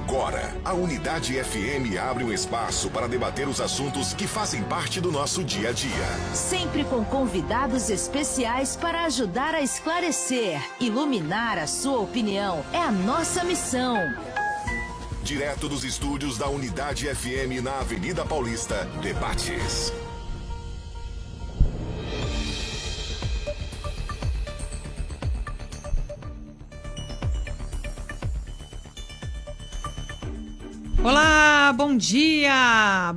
Agora, a Unidade FM abre um espaço para debater os assuntos que fazem parte do nosso dia a dia. Sempre com convidados especiais para ajudar a esclarecer, iluminar a sua opinião. É a nossa missão. Direto dos estúdios da Unidade FM na Avenida Paulista, debates. Olá, bom dia,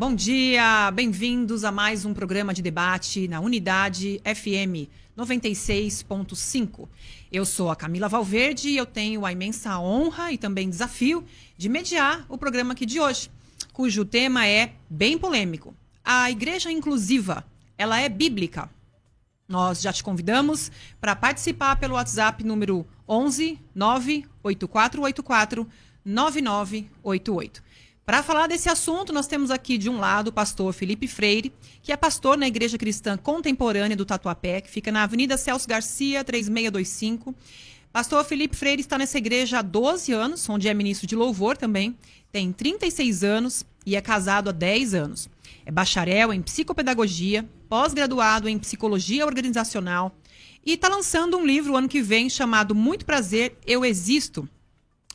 bem-vindos a mais um programa de debate na Unidade FM 96.5. Eu sou a Camila Valverde e eu tenho a imensa honra e também desafio de mediar o programa aqui de hoje, cujo tema é bem polêmico. A Igreja Inclusiva, ela é bíblica? Nós já te convidamos para participar pelo WhatsApp número 11 98484 9988. Para falar desse assunto, nós temos aqui de um lado o pastor Felipe Freire, que é pastor na Igreja Cristã Contemporânea do Tatuapé, que fica na Avenida Celso Garcia, 3625. Pastor Felipe Freire está nessa igreja há 12 anos, onde é ministro de louvor também, tem 36 anos e é casado há 10 anos. É bacharel em psicopedagogia, pós-graduado em psicologia organizacional e está lançando um livro o ano que vem chamado Muito Prazer, Eu Existo.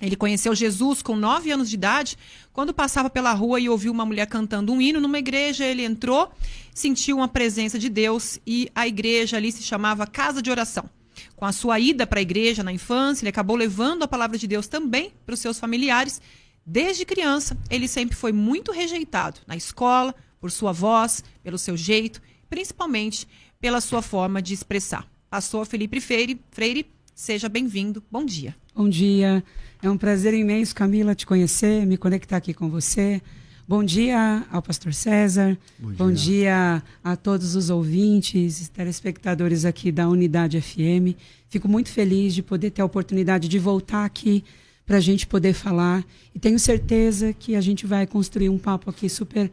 Ele conheceu Jesus com 9 anos de idade, quando passava pela rua e ouviu uma mulher cantando um hino numa igreja. Ele entrou, sentiu uma presença de Deus e a igreja ali se chamava Casa de Oração. Com a sua ida para a igreja na infância, ele acabou levando a palavra de Deus também para os seus familiares. Desde criança, ele sempre foi muito rejeitado na escola, por sua voz, pelo seu jeito, principalmente pela sua forma de expressar. Pastor Felipe Freire, seja bem-vindo. Bom dia. Bom dia. É um prazer imenso, Camila, te conhecer, me conectar aqui com você. Bom dia ao pastor César. Bom dia a todos os ouvintes, telespectadores aqui da Unidade FM. Fico muito feliz de poder ter a oportunidade de voltar aqui para a gente poder falar. E tenho certeza que a gente vai construir um papo aqui super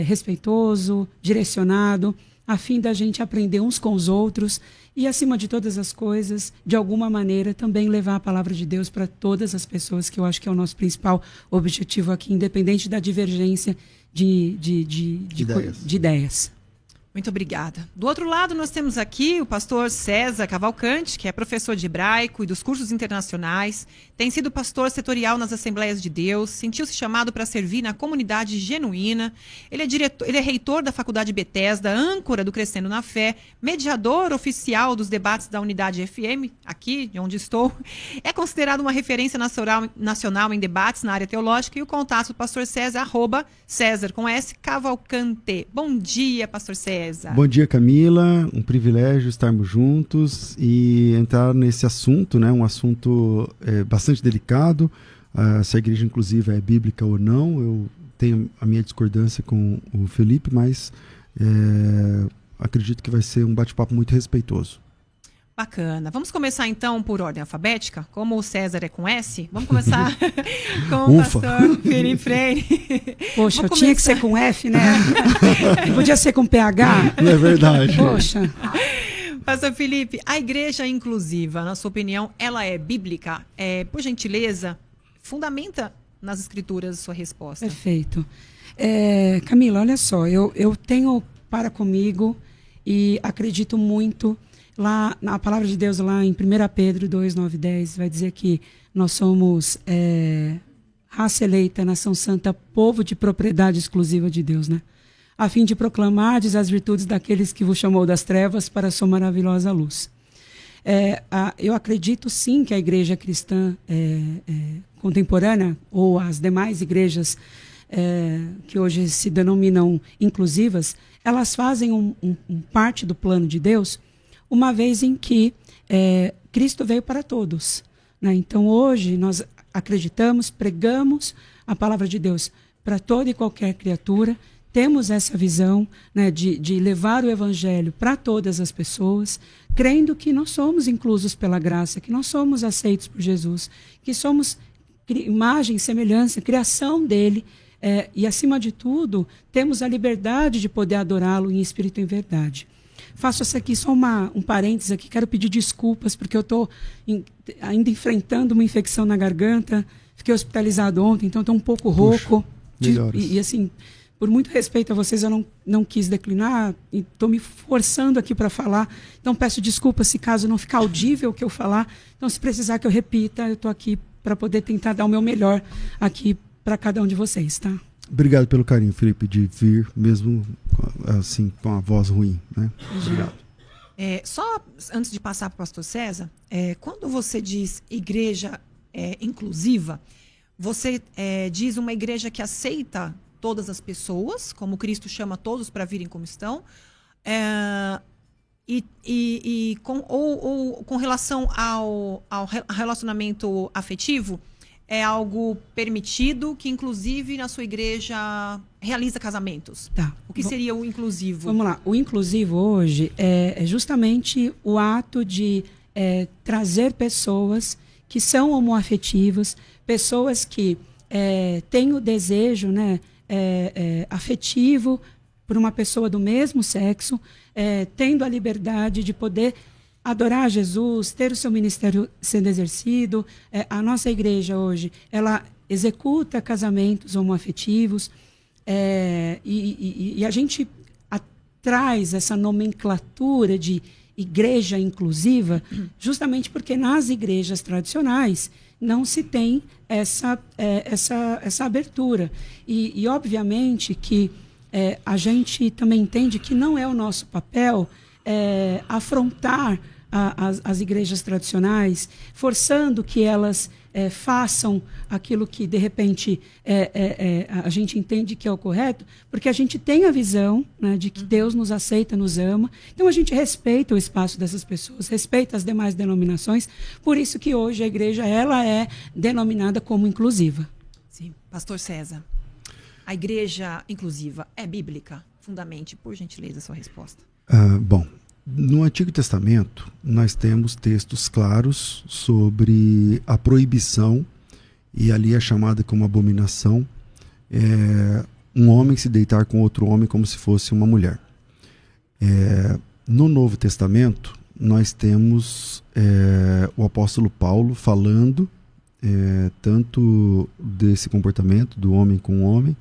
respeitoso, direcionado, a fim da gente aprender uns com os outros e, acima de todas as coisas, de alguma maneira, também levar a palavra de Deus para todas as pessoas, que eu acho que é o nosso principal objetivo aqui, independente da divergência de ideias. Muito obrigada. Do outro lado, nós temos aqui o pastor César Cavalcante, que é professor de hebraico e dos cursos internacionais, tem sido pastor setorial nas Assembleias de Deus, sentiu-se chamado para servir na comunidade genuína. Ele é reitor da Faculdade Bethesda, âncora do Crescendo na Fé, mediador oficial dos debates da Unidade FM, aqui de onde estou. É considerado uma referência nacional em debates na área teológica, e o contato do pastor César, @César com S, Cavalcante. Bom dia, pastor César. Bom dia, Camila. Um privilégio estarmos juntos e entrar nesse assunto, né? Um assunto bastante delicado. Se a igreja inclusiva é bíblica ou não. Eu tenho a minha discordância com o Felipe, mas acredito que vai ser um bate-papo muito respeitoso. Bacana. Vamos começar então por ordem alfabética? Como o César é com S, vamos começar com o pastor Felipe Freire. Poxa, tinha que ser com F, né? Podia ser com PH. Não é verdade. Poxa. Pastor Felipe, a igreja inclusiva, na sua opinião, ela é bíblica? Por gentileza, fundamenta nas escrituras a sua resposta. Perfeito. Camila, olha só, eu tenho para comigo e acredito muito. Lá, na palavra de Deus, lá em 1 Pedro 2, 9 e 10, vai dizer que nós somos raça eleita, nação santa, povo de propriedade exclusiva de Deus, né? A fim de proclamardes as virtudes daqueles que vos chamou das trevas para a sua maravilhosa luz. Eu acredito sim que a igreja cristã contemporânea, ou as demais igrejas que hoje se denominam inclusivas, elas fazem parte do plano de Deus, uma vez em que Cristo veio para todos, né? Então, hoje, nós acreditamos, pregamos a palavra de Deus para toda e qualquer criatura, temos essa visão, né, de levar o evangelho para todas as pessoas, crendo que nós somos inclusos pela graça, que nós somos aceitos por Jesus, que somos imagem, semelhança, criação dele, e, acima de tudo, temos a liberdade de poder adorá-lo em espírito e em verdade. Faço isso aqui só um parênteses aqui, quero pedir desculpas porque eu estou ainda enfrentando uma infecção na garganta. Fiquei hospitalizado ontem, então estou um pouco rouco. Melhoras. E assim, por muito respeito a vocês, eu não quis declinar e estou me forçando aqui para falar. Então peço desculpas se caso não ficar audível o que eu falar. Então se precisar que eu repita, eu estou aqui para poder tentar dar o meu melhor aqui para cada um de vocês, tá? Obrigado pelo carinho, Felipe, de vir mesmo assim com a voz ruim, né? Obrigado. Só antes de passar para o pastor César, quando você diz igreja inclusiva, você diz uma igreja que aceita todas as pessoas, como Cristo chama todos para virem como estão, com relação ao relacionamento afetivo, é algo permitido, que inclusive na sua igreja realiza casamentos. Tá. O que seria o inclusivo? Vamos lá. O inclusivo hoje é justamente o ato de trazer pessoas que são homoafetivas, pessoas que têm o desejo, né, afetivo por uma pessoa do mesmo sexo, tendo a liberdade de poder adorar Jesus, ter o seu ministério sendo exercido. A nossa igreja hoje, ela executa casamentos homoafetivos, e a gente traz essa nomenclatura de igreja inclusiva justamente porque nas igrejas tradicionais não se tem essa abertura. E obviamente que a gente também entende que não é o nosso papel afrontar as igrejas tradicionais, forçando que elas façam aquilo que, de repente, a gente entende que é o correto, porque a gente tem a visão, né, de que Deus nos aceita, nos ama. Então, a gente respeita o espaço dessas pessoas, respeita as demais denominações. Por isso que hoje a igreja ela é denominada como inclusiva. Sim. Pastor César, a igreja inclusiva é bíblica? Fundamente, por gentileza, a sua resposta. Bom, no Antigo Testamento, nós temos textos claros sobre a proibição, e ali é chamada como abominação, um homem se deitar com outro homem como se fosse uma mulher. No Novo Testamento, nós temos o apóstolo Paulo falando tanto desse comportamento do homem com o homem,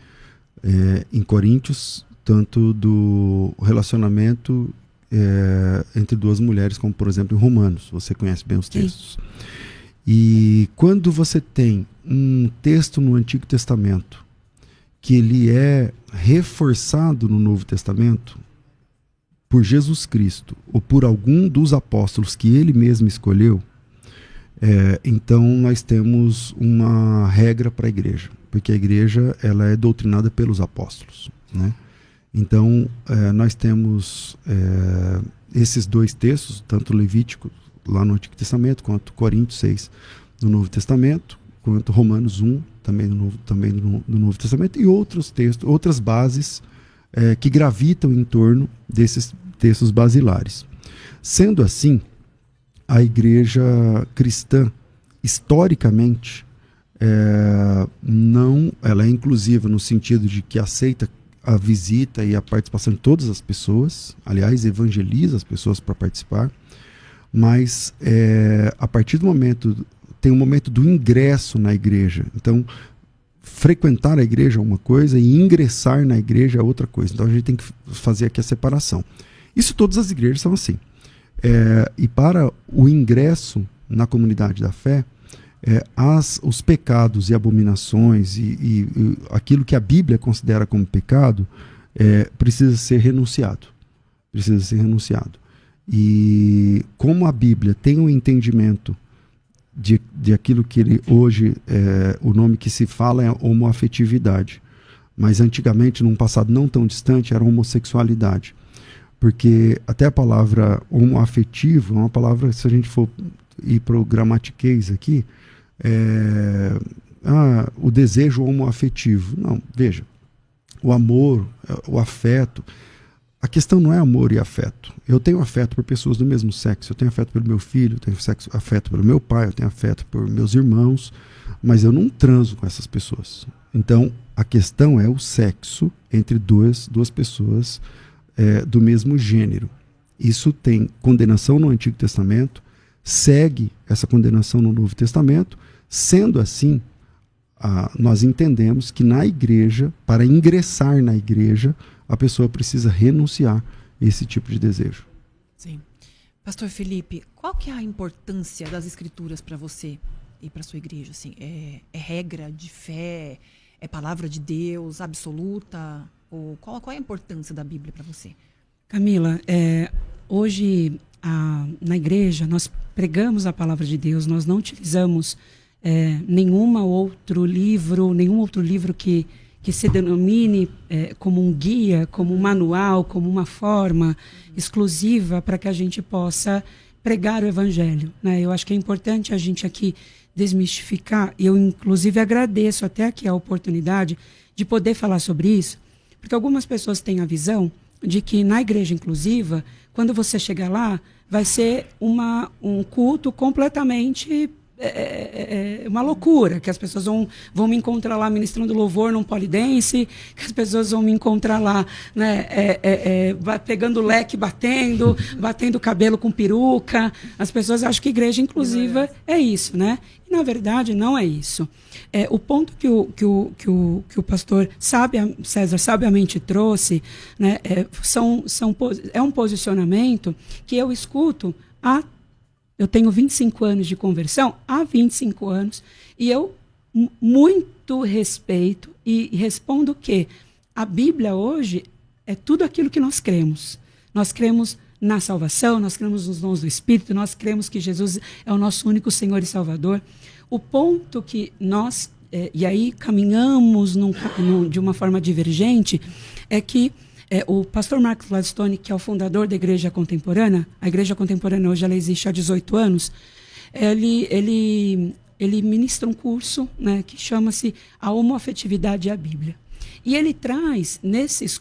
em Coríntios, tanto do relacionamento entre duas mulheres, como por exemplo em Romanos. Você conhece bem os textos. Sim. E quando você tem um texto no Antigo Testamento que ele é reforçado no Novo Testamento por Jesus Cristo ou por algum dos apóstolos que ele mesmo escolheu, então nós temos uma regra para a igreja, porque a igreja ela é doutrinada pelos apóstolos, né? Então, nós temos esses dois textos, tanto Levítico, lá no Antigo Testamento, quanto Coríntios 6, no Novo Testamento, quanto Romanos 1, também no Novo Testamento, e outros textos, outras bases que gravitam em torno desses textos basilares. Sendo assim, a igreja cristã, historicamente, ela é inclusiva no sentido de que aceita a visita e a participação de todas as pessoas, aliás, evangeliza as pessoas para participar, mas a partir do momento, tem um momento do ingresso na igreja. Então, frequentar a igreja é uma coisa e ingressar na igreja é outra coisa. Então, a gente tem que fazer aqui a separação. Isso todas as igrejas são assim. E para o ingresso na comunidade da fé, os pecados e abominações e aquilo que a Bíblia considera como pecado precisa ser renunciado. Precisa ser renunciado. E como a Bíblia tem um entendimento de aquilo que hoje o nome que se fala é homoafetividade, mas antigamente, num passado não tão distante, era homossexualidade. Porque até a palavra homoafetivo é uma palavra, se a gente for ir para o gramatiquês aqui, o desejo homoafetivo. Não, veja, o amor, o afeto, a questão não é amor e afeto. Eu tenho afeto por pessoas do mesmo sexo, eu tenho afeto pelo meu filho, eu tenho afeto pelo meu pai, eu tenho afeto por meus irmãos, mas eu não transo com essas pessoas. Então, a questão é o sexo entre duas pessoas do mesmo gênero. Isso tem condenação no Antigo Testamento, segue essa condenação no Novo Testamento. Sendo assim, nós entendemos que na igreja, para ingressar na igreja, a pessoa precisa renunciar a esse tipo de desejo. Sim. Pastor Felipe, qual que é a importância das escrituras para você e para sua igreja? Assim, é regra de fé? É palavra de Deus absoluta? Ou qual é a importância da Bíblia para você? Camila, hoje na igreja nós pregamos a palavra de Deus, nós não utilizamos nenhum outro livro que se denomine como um guia, como um manual, como uma forma exclusiva para que a gente possa pregar o evangelho, né? Eu acho que é importante a gente aqui desmistificar, e eu inclusive agradeço até aqui a oportunidade de poder falar sobre isso, porque algumas pessoas têm a visão de que na igreja inclusiva, quando você chegar lá, vai ser um culto completamente uma loucura, que as pessoas vão me encontrar lá ministrando louvor num polidense, que as pessoas vão me encontrar lá, né, pegando leque, batendo cabelo com peruca. As pessoas acham que igreja inclusiva é isso, né? E, na verdade, não é isso. O ponto que o pastor César sabiamente trouxe, né, é um posicionamento que eu escuto eu tenho 25 anos de conversão, há 25 anos, e eu muito respeito e respondo que a Bíblia hoje é tudo aquilo que nós cremos. Nós cremos na salvação, nós cremos nos dons do Espírito, nós cremos que Jesus é o nosso único Senhor e Salvador. O ponto que nós, e aí caminhamos de uma forma divergente, é que o pastor Marcos Gladstone, que é o fundador da Igreja Contemporânea, a Igreja Contemporânea hoje ela existe há 18 anos, ele ministra um curso, né, que chama-se A Homoafetividade e a Bíblia. E ele traz, nesses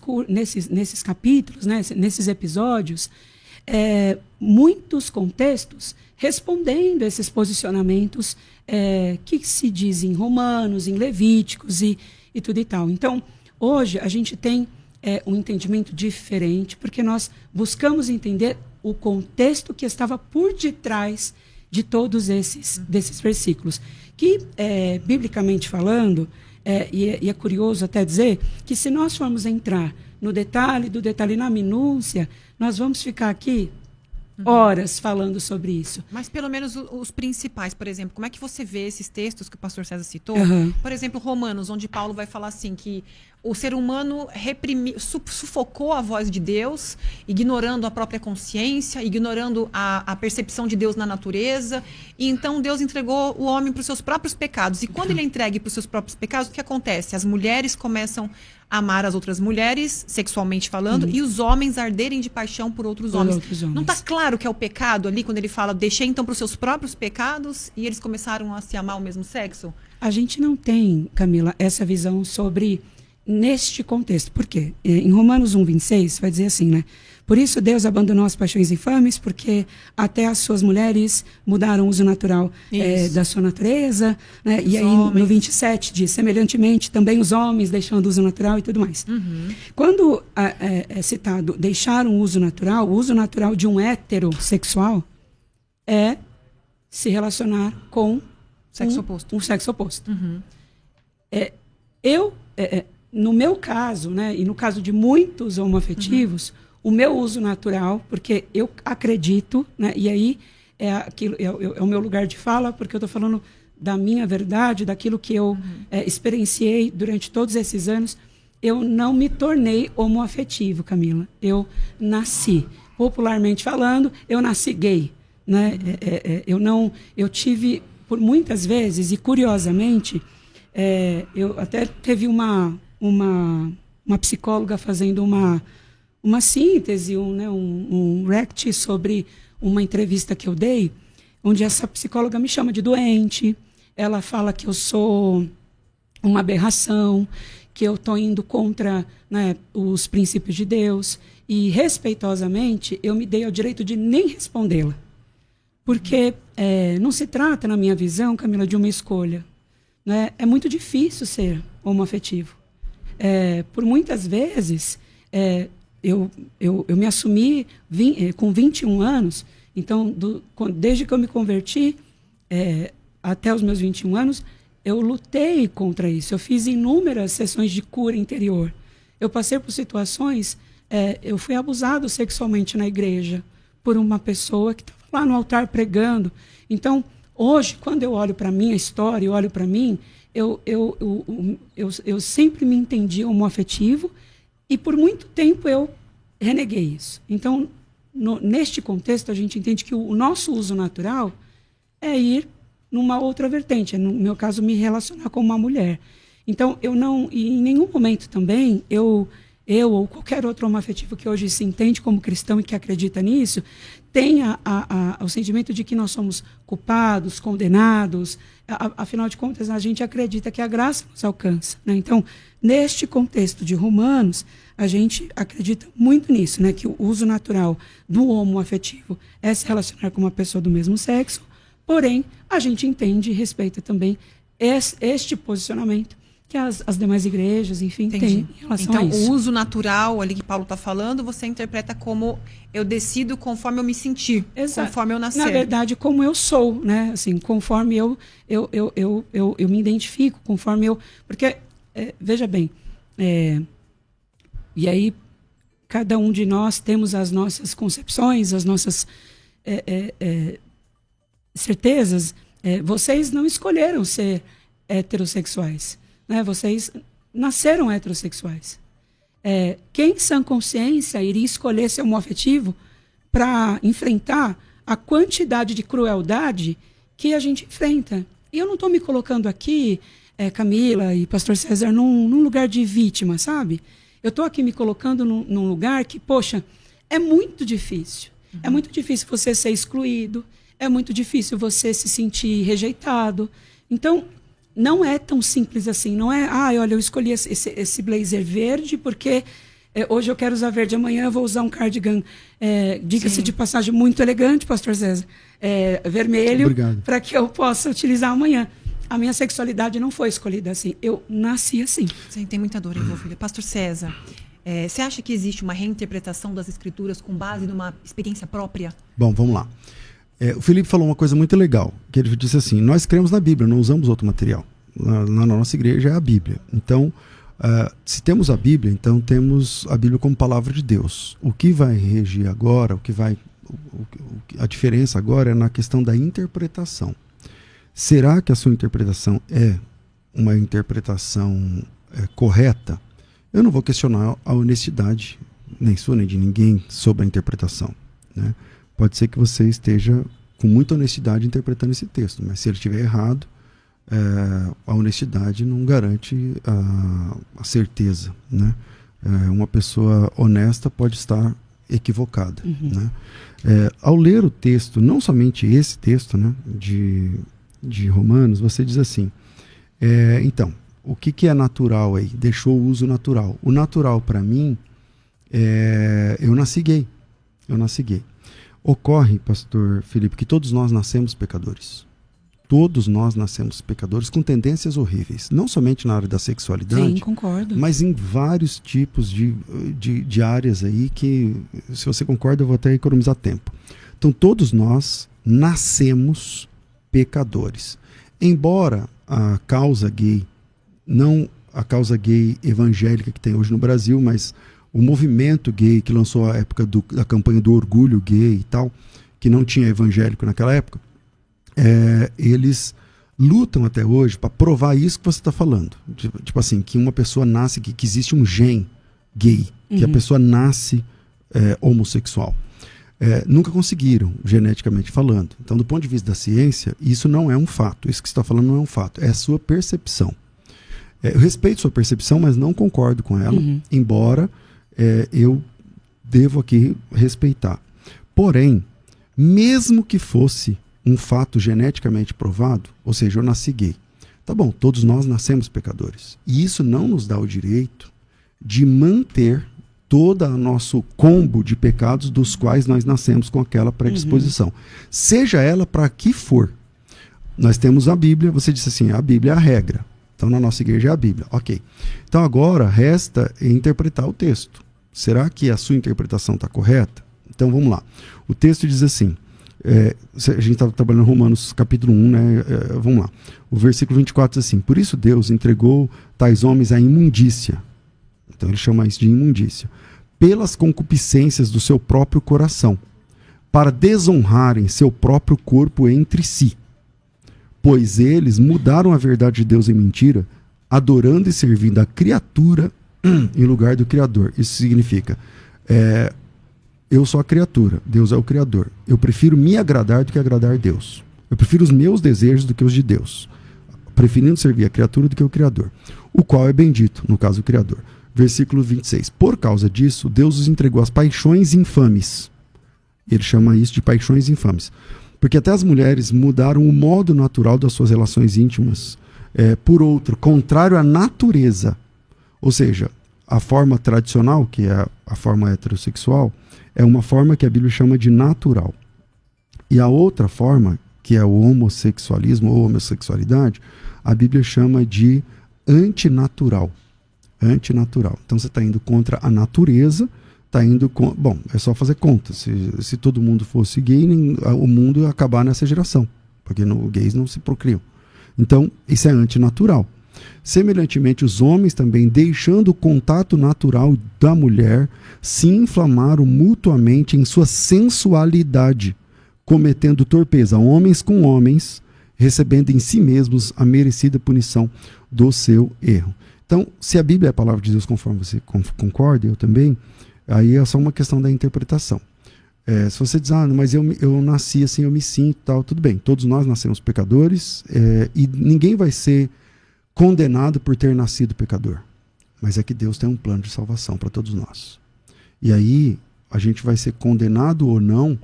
capítulos, né, nesses episódios, muitos contextos respondendo a esses posicionamentos que se dizem em Romanos, em Levíticos e tudo e tal. Então, hoje a gente tem um entendimento diferente, porque nós buscamos entender o contexto que estava por detrás de todos desses versículos. Que, biblicamente falando, e é curioso até dizer, que se nós formos entrar no detalhe, na minúcia, nós vamos ficar aqui horas falando sobre isso. Mas pelo menos os principais, por exemplo, como é que você vê esses textos que o pastor César citou? Por exemplo, Romanos, onde Paulo vai falar assim que o ser humano sufocou a voz de Deus, ignorando a própria consciência, ignorando a percepção de Deus na natureza, e então Deus entregou o homem para os seus próprios pecados. E quando ele é entregue para os seus próprios pecados, o que acontece? As mulheres começam a amar as outras mulheres, sexualmente falando, e os homens arderem de paixão por outros homens. Não está claro que é o pecado ali, quando ele fala, deixei então para os seus próprios pecados, e eles começaram a se amar o mesmo sexo? A gente não tem, Camila, essa visão sobre neste contexto. Por quê? Em Romanos 1:26 vai dizer assim, né? Por isso Deus abandonou as paixões infames, porque até as suas mulheres mudaram o uso natural da sua natureza, né? E aí no 27 diz, semelhantemente também os homens deixando o uso natural e tudo mais. Quando é citado deixaram o uso natural de um heterossexual é se relacionar com um sexo oposto. No meu caso, né, e no caso de muitos homoafetivos, o meu uso natural, porque eu acredito, né, e aí é o meu lugar de fala, porque eu estou falando da minha verdade, daquilo que eu experienciei durante todos esses anos, eu não me tornei homoafetivo, Camila. Eu nasci, popularmente falando, eu nasci gay, né? Eu tive, por muitas vezes, e curiosamente, eu até teve uma psicóloga fazendo uma síntese, um rect sobre uma entrevista que eu dei, onde essa psicóloga me chama de doente, ela fala que eu sou uma aberração, que eu estou indo contra, né, os princípios de Deus, e respeitosamente eu me dei ao direito de nem respondê-la. Porque não se trata, na minha visão, Camila, de uma escolha. Né? É muito difícil ser homoafetivo. Por muitas vezes, eu me assumi com 21 anos, então, desde que eu me converti até os meus 21 anos, eu lutei contra isso. Eu fiz inúmeras sessões de cura interior. Eu passei por situações, eu fui abusado sexualmente na igreja por uma pessoa que estava lá no altar pregando. Então, hoje, quando eu olho para a minha história, eu olho para mim, eu sempre me entendi homoafetivo e por muito tempo eu reneguei isso. Então, neste contexto, a gente entende que o nosso uso natural é ir numa outra vertente, no meu caso, me relacionar com uma mulher. Então, eu não, e em nenhum momento também, eu ou qualquer outro homoafetivo que hoje se entende como cristão e que acredita nisso, tenha o sentimento de que nós somos culpados, condenados. Afinal de contas, a gente acredita que a graça nos alcança, né? Então, neste contexto de Romanos, a gente acredita muito nisso, né? Que o uso natural do homoafetivo é se relacionar com uma pessoa do mesmo sexo, porém, a gente entende e respeita também este posicionamento que as demais igrejas, enfim, têm em relação a isso. Então, o uso natural ali que Paulo está falando, você interpreta como eu decido conforme eu me sentir, conforme eu nascer. Na verdade, como eu sou, né? Assim, conforme eu me identifico, conforme eu... Porque, veja bem, e aí cada um de nós temos as nossas concepções, as nossas certezas. Vocês não escolheram ser heterossexuais, né? Vocês nasceram heterossexuais. Quem em sã consciência iria escolher ser homoafetivo para enfrentar a quantidade de crueldade que a gente enfrenta? E eu não estou me colocando aqui, Camila e Pastor César, num lugar de vítima, sabe? Eu estou aqui me colocando num lugar que, poxa, é muito difícil. Uhum. É muito difícil você ser excluído, é muito difícil você se sentir rejeitado. Então, não é tão simples assim. Não é, olha, eu escolhi esse blazer verde porque hoje eu quero usar verde, amanhã eu vou usar um cardigan, diga-se de passagem, muito elegante, Pastor César, vermelho, para que eu possa utilizar amanhã. A minha sexualidade não foi escolhida assim. Eu nasci assim. Sim, tem muita dor envolvida. Pastor César, você acha que existe uma reinterpretação das Escrituras com base numa experiência própria? Bom, vamos lá. O Felipe falou uma coisa muito legal, que ele disse assim, nós cremos na Bíblia, não usamos outro material. Na nossa igreja é a Bíblia. Então, se temos a Bíblia, então temos a Bíblia como palavra de Deus. O que vai regir agora, a diferença agora é na questão da interpretação. Será que a sua interpretação é uma interpretação correta? Eu não vou questionar a honestidade, nem sua nem de ninguém, sobre a interpretação, né? Pode ser que você esteja com muita honestidade interpretando esse texto, mas se ele estiver errado, a honestidade não garante a certeza, né? Uma pessoa honesta pode estar equivocada. Uhum. Né? Ao ler o texto, não somente esse texto, né, de Romanos, você diz assim, então, o que é natural aí? Deixou o uso natural. O natural para mim, eu nasci gay. Ocorre, pastor Felipe, que todos nós nascemos pecadores. Todos nós nascemos pecadores com tendências horríveis. Não somente na área da sexualidade. Sim, concordo. Mas em vários tipos de áreas aí que, se você concorda, eu vou até economizar tempo. Então, todos nós nascemos pecadores. Embora a causa gay, não a causa gay evangélica que tem hoje no Brasil, mas o movimento gay que lançou a época da campanha do orgulho gay e tal, que não tinha evangélico naquela época, eles lutam até hoje para provar isso que você está falando. Tipo assim, que uma pessoa nasce, que existe um gene gay, que a pessoa nasce homossexual. Nunca conseguiram, geneticamente falando. Então, do ponto de vista da ciência, isso não é um fato. Isso que você está falando não é um fato, é a sua percepção. Eu respeito sua percepção, mas não concordo com ela, embora eu devo aqui respeitar. Porém, mesmo que fosse um fato geneticamente provado, ou seja, eu nasci gay, tá bom, todos nós nascemos pecadores. E isso não nos dá o direito de manter todo o nosso combo de pecados dos quais nós nascemos com aquela predisposição. Seja ela para que for. Nós temos a Bíblia, você disse assim, a Bíblia é a regra. Então, na nossa igreja é a Bíblia. Ok. Então, agora, resta interpretar o texto. Será que a sua interpretação está correta? Então, vamos lá. O texto diz assim, A gente estava trabalhando em Romanos capítulo 1, né? Vamos lá. O versículo 24 diz assim: por isso Deus entregou tais homens à imundícia. Então ele chama isso de imundícia. Pelas concupiscências do seu próprio coração, para desonrarem seu próprio corpo entre si. Pois eles mudaram a verdade de Deus em mentira, adorando e servindo a criatura em lugar do Criador. Isso significa, eu sou a criatura, Deus é o Criador. Eu prefiro me agradar do que agradar a Deus. Eu prefiro os meus desejos do que os de Deus, preferindo servir a criatura do que o Criador, o qual é bendito, no caso o Criador. Versículo 26. Por causa disso, Deus os entregou às paixões infames. Ele chama isso de paixões infames. Porque até as mulheres mudaram o modo natural das suas relações íntimas por outro, contrário à natureza. Ou seja, a forma tradicional, que é a forma heterossexual, é uma forma que a Bíblia chama de natural. E a outra forma, que é o homossexualismo ou homossexualidade, a Bíblia chama de antinatural. Antinatural. Então você está indo contra a natureza, está indo com... Bom, é só fazer conta. Se todo mundo fosse gay, o mundo ia acabar nessa geração, porque gays não se procriam. Então, isso é antinatural. Semelhantemente, os homens também, deixando o contato natural da mulher, se inflamaram mutuamente em sua sensualidade, cometendo torpeza, homens com homens, recebendo em si mesmos a merecida punição do seu erro. Então, se a Bíblia é a palavra de Deus, conforme você concorda, eu também, aí é só uma questão da interpretação. Se você diz, mas eu nasci assim, eu me sinto, tal, tudo bem. Todos nós nascemos pecadores e ninguém vai ser condenado por ter nascido pecador. Mas é que Deus tem um plano de salvação para todos nós. E aí a gente vai ser condenado ou não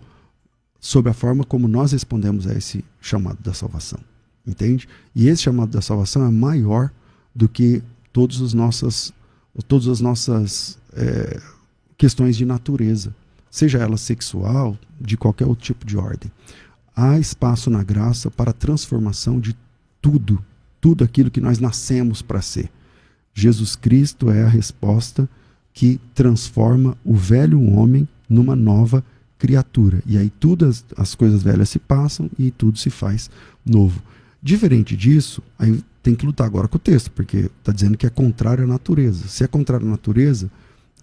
sobre a forma como nós respondemos a esse chamado da salvação. Entende? E esse chamado da salvação é maior do que todas as nossas questões de natureza, seja ela sexual, de qualquer outro tipo de ordem. Há espaço na graça para a transformação de tudo aquilo que nós nascemos para ser. Jesus Cristo é a resposta que transforma o velho homem numa nova criatura. E aí todas as coisas velhas se passam e tudo se faz novo. Diferente disso, aí tem que lutar agora com o texto, porque está dizendo que é contrário à natureza. Se é contrário à natureza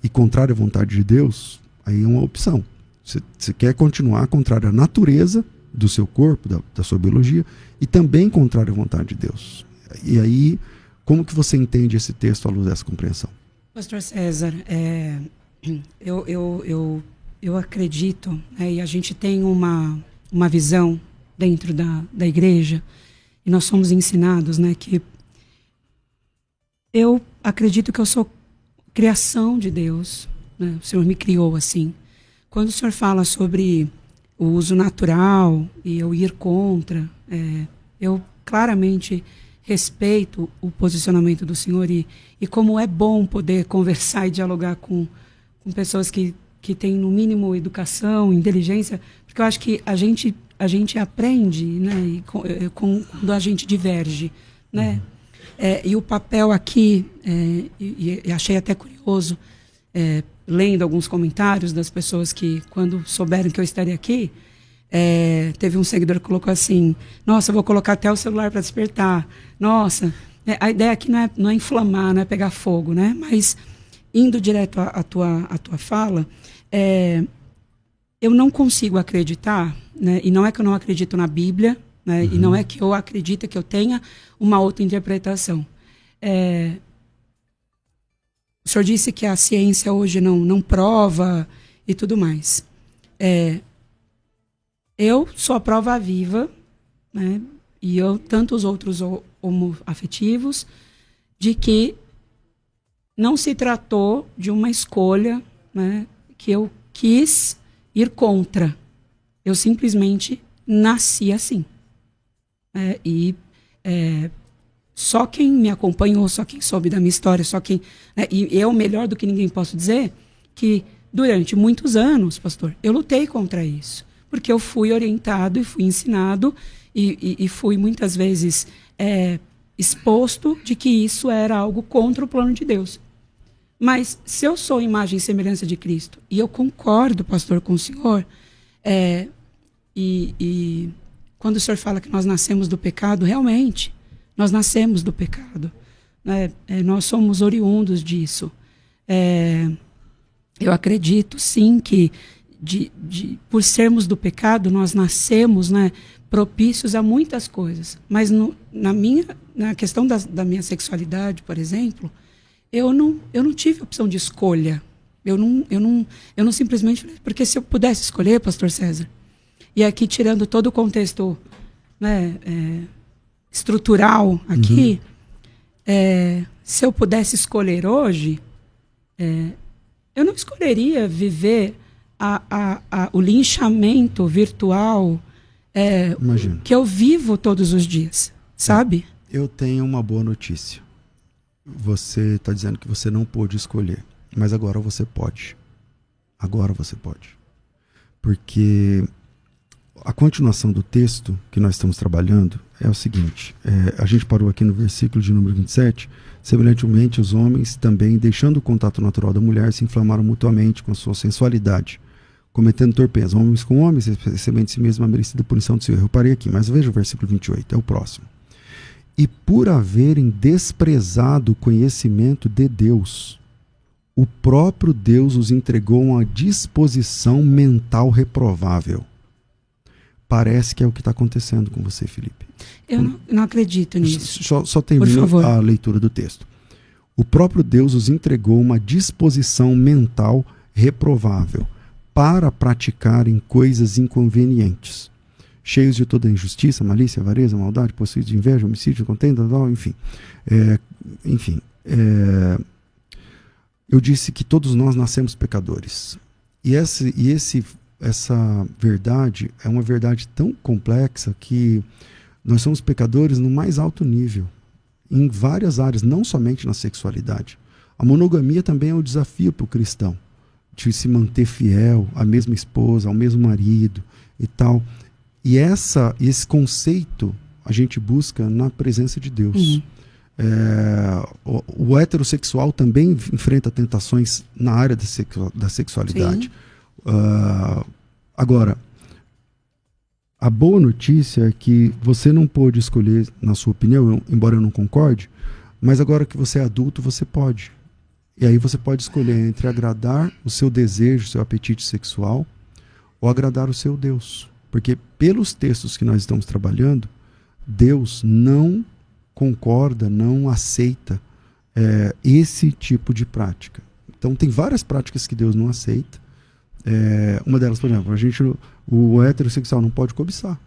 e contrário à vontade de Deus, aí é uma opção. Você quer continuar contrário à natureza do seu corpo, da sua biologia, e também contrário à vontade de Deus. E aí, como que você entende esse texto à luz dessa compreensão? Pastor César, eu acredito, e a gente tem uma visão dentro da igreja, e nós somos ensinados, que eu acredito que eu sou criação de Deus, o Senhor me criou assim. Quando o Senhor fala sobre o uso natural e eu ir contra, eu claramente respeito o posicionamento do Senhor e como é bom poder conversar e dialogar com pessoas que têm no mínimo educação, inteligência, porque eu acho que a gente aprende, quando a gente diverge, e o papel aqui, e achei até curioso, lendo alguns comentários das pessoas que, quando souberam que eu estaria aqui, teve um seguidor que colocou assim: nossa, eu vou colocar até o celular para despertar. Nossa, a ideia aqui não é inflamar, não é pegar fogo, mas indo direto à tua fala, eu não consigo acreditar, e não é que eu não acredito na Bíblia, e não é que eu acredito que eu tenha uma outra interpretação. O senhor disse que a ciência hoje não prova e tudo mais. Eu sou a prova viva, e tantos outros homoafetivos, de que não se tratou de uma escolha, que eu quis ir contra. Eu simplesmente nasci assim. Só quem me acompanhou, só quem soube da minha história, e eu, melhor do que ninguém, posso dizer que durante muitos anos, pastor, eu lutei contra isso, porque eu fui orientado e fui ensinado e fui muitas vezes exposto de que isso era algo contra o plano de Deus. Mas se eu sou imagem e semelhança de Cristo, e eu concordo, pastor, com o senhor, e E quando o senhor fala que nós nascemos do pecado, realmente, nós nascemos do pecado. Né? Nós somos oriundos disso. Eu acredito, sim, que por sermos do pecado, nós nascemos, né, propícios a muitas coisas. Mas na questão da minha sexualidade, por exemplo, eu não tive opção de escolha. Eu não simplesmente... Porque se eu pudesse escolher, pastor César, e aqui tirando todo o contexto, né, estrutural aqui, se eu pudesse escolher hoje, eu não escolheria viver o linchamento virtual que eu vivo todos os dias, sabe? Eu tenho uma boa notícia. Você está dizendo que você não pôde escolher, mas agora você pode. Agora você pode. Porque a continuação do texto que nós estamos trabalhando é o seguinte, a gente parou aqui no versículo de número 27, semelhantemente os homens também, deixando o contato natural da mulher, se inflamaram mutuamente com a sua sensualidade, cometendo torpeza, homens com homens, recebendo de si mesmo a merecida punição do seu erro. Eu parei aqui, mas veja o versículo 28, é o próximo. E por haverem desprezado o conhecimento de Deus, o próprio Deus os entregou a uma disposição mental reprovável. Parece que é o que está acontecendo com você, Felipe. Eu não acredito nisso. Só termino a leitura do texto. O próprio Deus os entregou uma disposição mental reprovável para praticarem coisas inconvenientes, cheios de toda injustiça, malícia, avareza, maldade, possuídos de inveja, homicídio, contenda, enfim. Eu disse que todos nós nascemos pecadores. E essa verdade é uma verdade tão complexa que nós somos pecadores no mais alto nível, em várias áreas, não somente na sexualidade. A monogamia também é um desafio para o cristão, de se manter fiel à mesma esposa, ao mesmo marido e tal. E esse conceito a gente busca na presença de Deus. O heterossexual também enfrenta tentações na área da sexualidade. Agora, a boa notícia é que você não pôde escolher, na sua opinião, embora eu não concorde, mas agora que você é adulto, você pode. E aí você pode escolher entre agradar o seu desejo, o seu apetite sexual, ou agradar o seu Deus. Porque pelos textos que nós estamos trabalhando, Deus não concorda, não aceita esse tipo de prática. Então tem várias práticas que Deus não aceita. Uma delas, por exemplo, o heterossexual não pode cobiçar,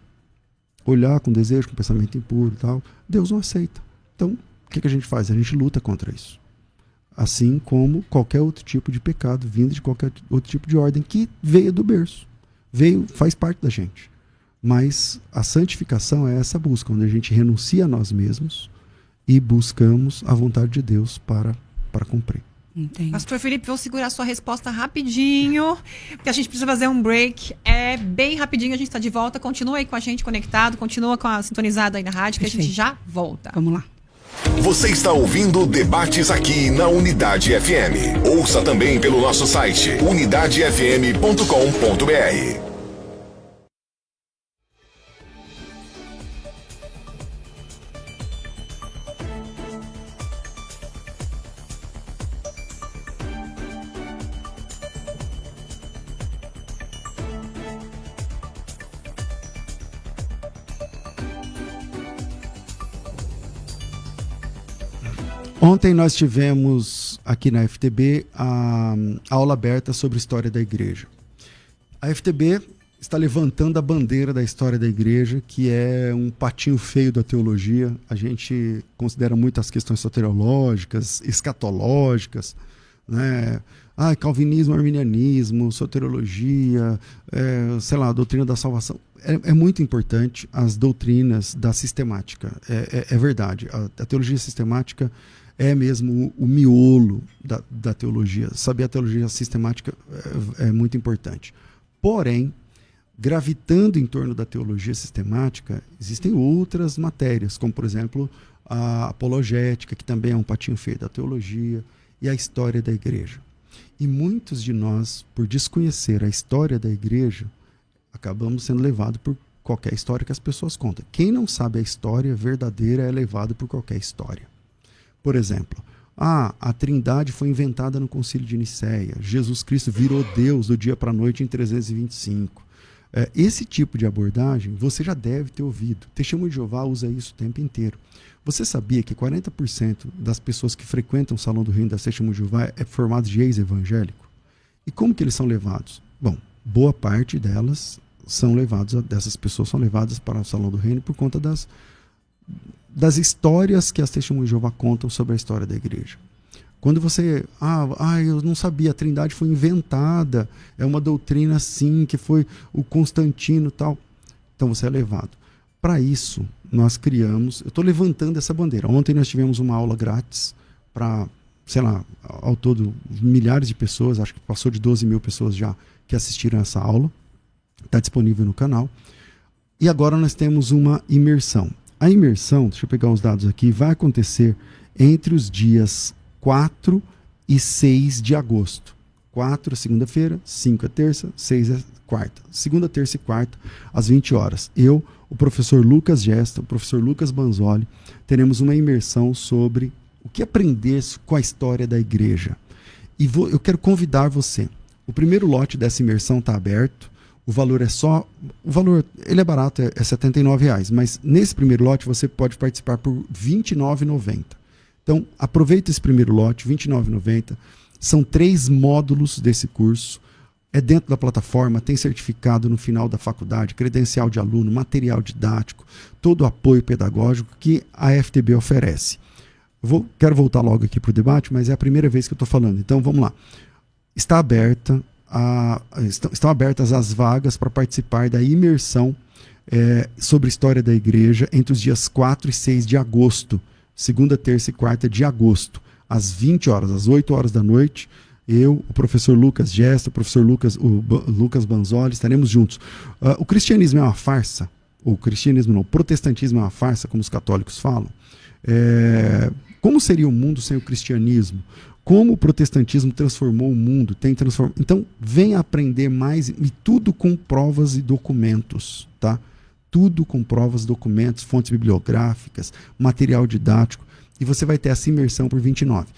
olhar com desejo, com pensamento impuro e tal. Deus não aceita. Então, o que a gente faz? A gente luta contra isso. Assim como qualquer outro tipo de pecado vindo de qualquer outro tipo de ordem que veio do berço. Faz parte da gente. Mas a santificação é essa busca, onde a gente renuncia a nós mesmos e buscamos a vontade de Deus para cumprir. Entendi. Pastor Felipe, vou segurar a sua resposta rapidinho, porque a gente precisa fazer um break. Bem rapidinho, a gente está de volta. Continua aí com a gente conectado, continua sintonizado aí na rádio, que a gente já volta. Vamos lá. Você está ouvindo Debates aqui na Unidade FM. Ouça também pelo nosso site unidadefm.com.br. Ontem nós tivemos aqui na FTB a aula aberta sobre a história da igreja. A FTB está levantando a bandeira da história da igreja, que é um patinho feio da teologia. A gente considera muito as questões soteriológicas, escatológicas, né? Calvinismo, arminianismo, soteriologia, a doutrina da salvação. É muito importante as doutrinas da sistemática. É verdade. A teologia sistemática é mesmo o miolo da teologia. Saber a teologia sistemática é muito importante. Porém, gravitando em torno da teologia sistemática, existem outras matérias, como, por exemplo, a apologética, que também é um patinho feio da teologia, e a história da igreja. E muitos de nós, por desconhecer a história da igreja, Acabamos sendo levados por qualquer história que as pessoas contam. Quem não sabe a história verdadeira é levado por qualquer história. Por exemplo, a Trindade foi inventada no Concílio de Nicéia. Jesus Cristo virou Deus do dia para a noite em 325. Esse tipo de abordagem você já deve ter ouvido. Testemunho de Jeová usa isso o tempo inteiro. Você sabia que 40% das pessoas que frequentam o Salão do Reino da Testemunho de Jeová é formado de ex-evangélico? E como que eles são levados? Bom, boa parte dessas pessoas são levadas para o Salão do Reino por conta das histórias que as Testemunhas de Jeová contam sobre a história da igreja. Quando você, eu não sabia, a Trindade foi inventada, é uma doutrina assim, que foi o Constantino e tal. Então você é levado. Para isso, nós criamos, eu estou levantando essa bandeira. Ontem nós tivemos uma aula grátis para, sei lá, ao todo milhares de pessoas, acho que passou de 12 mil pessoas já que assistiram essa aula. Está disponível no canal. E agora nós temos uma imersão. A imersão, deixa eu pegar os dados aqui, vai acontecer entre os dias 4 e 6 de agosto. 4 é segunda-feira, 5 é terça, 6 é quarta. Segunda, terça e quarta, às 20 horas. Eu, o professor Lucas Gesta, o professor Lucas Banzoli, teremos uma imersão sobre o que aprender com a história da igreja. E eu quero convidar você. O primeiro lote dessa imersão está aberto. O valor ele é barato, é R$ 79,00, mas nesse primeiro lote você pode participar por R$ 29,90. Então, aproveita esse primeiro lote, R$ 29,90. São 3 módulos desse curso. É dentro da plataforma, tem certificado no final da faculdade, credencial de aluno, material didático, todo o apoio pedagógico que a FTB oferece. Quero voltar logo aqui para o debate, mas é a primeira vez que eu estou falando. Então, vamos lá. Estão abertas as vagas para participar da imersão sobre a história da igreja entre os dias 4 e 6 de agosto, segunda, terça e quarta de agosto, às 20 horas, às 8 horas da noite. Eu, o professor Lucas Gesta, o professor Lucas Banzoli, estaremos juntos. O cristianismo é uma farsa? O protestantismo é uma farsa, como os católicos falam? Como seria o mundo sem o cristianismo? Como o protestantismo transformou o mundo? Então, venha aprender mais, e tudo com provas e documentos, tá? Tudo com provas, documentos, fontes bibliográficas, material didático, e você vai ter essa imersão por R$ 29.